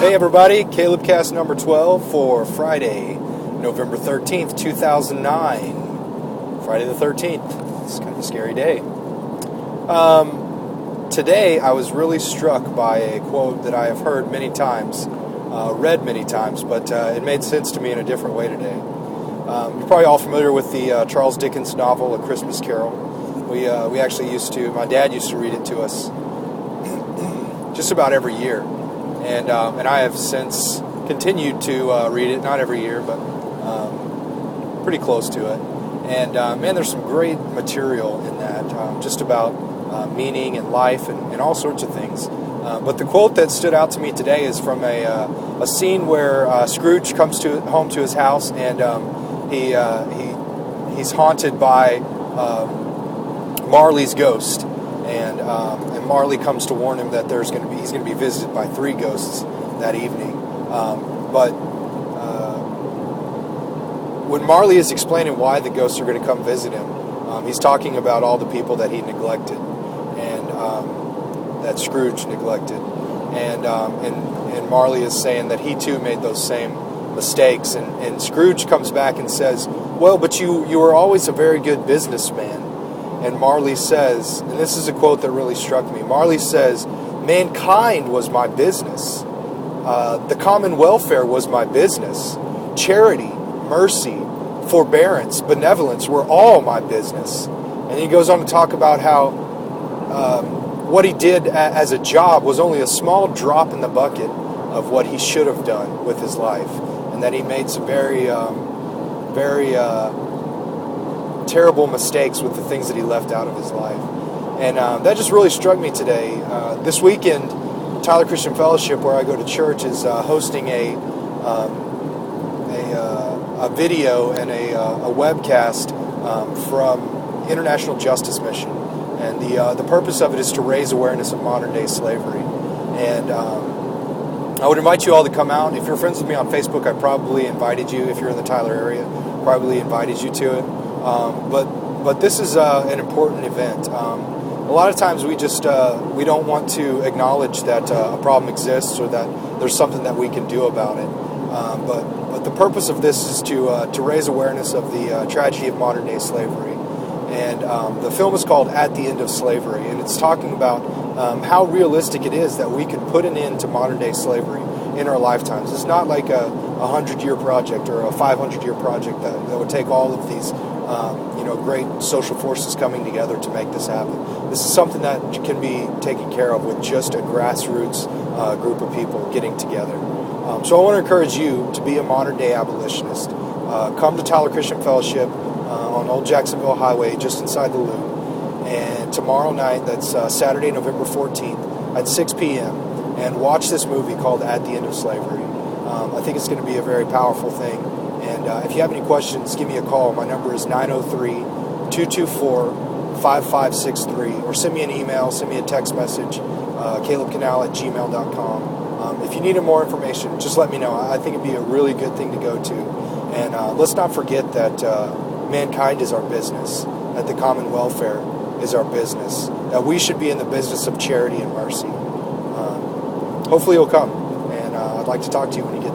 Hey everybody, CalebCast number 12 for Friday, November 13th, 2009. Friday the 13th. It's kind of a scary day. Today I was really struck by a quote that I have heard many times, read many times, but it made sense to me in a different way today. You're probably all familiar with the Charles Dickens novel, A Christmas Carol. We actually my dad used to read it to us just about every year. And I have since continued to read it, not every year, but pretty close to it. And man, there's some great material in that, just about meaning and life and all sorts of things. But the quote that stood out to me today is from a scene where Scrooge comes home to his house, and he's haunted by Marley's ghost. And Marley comes to warn him that he's going to be visited by 3 ghosts that evening. But when Marley is explaining why the ghosts are going to come visit him, he's talking about all the people that he neglected and that Scrooge neglected. And Marley is saying that he too made those same mistakes. And Scrooge comes back and says, "Well, but you were always a very good businessman." And Marley says, and this is a quote that really struck me, Marley says, "Mankind was my business. The common welfare was my business. Charity, mercy, forbearance, benevolence were all my business." And he goes on to talk about how what he did as a job was only a small drop in the bucket of what he should have done with his life. And that he made some very terrible mistakes with the things that he left out of his life. And that just really struck me today. This weekend, Tyler Chistian Fellowship, where I go to church, is hosting a video and a webcast from International Justice Mission. And the purpose of it is to raise awareness of modern-day slavery. And I would invite you all to come out. If you're friends with me on Facebook, I probably invited you. If you're in the Tyler area, probably invited you to it. But this is an important event. A lot of times we don't want to acknowledge that a problem exists or that there's something that we can do about it. But the purpose of this is to raise awareness of the tragedy of modern day slavery. And the film is called At the End of Slavery, and it's talking about how realistic it is that we could put an end to modern day slavery in our lifetimes. It's not like a 100-year project or a 500-year project that would take all of these great social forces coming together to make this happen. This is something that can be taken care of with just a grassroots group of people getting together. So I want to encourage you to be a modern-day abolitionist. Come to Tyler Chistian Fellowship on Old Jacksonville Highway, just inside the Loop. And tomorrow night, that's Saturday, November 14th, at 6 p.m., and watch this movie called At the End of Slavery. I think it's going to be a very powerful thing. And if you have any questions, give me a call. My number is 903-224-5563. Or send me an email, send me a text message, calebcanal@gmail.com. If you need more information, just let me know. I think it'd be a really good thing to go to. And let's not forget that mankind is our business, that the common welfare is our business, that we should be in the business of charity and mercy. Hopefully you'll come, and I'd like to talk to you when you get there.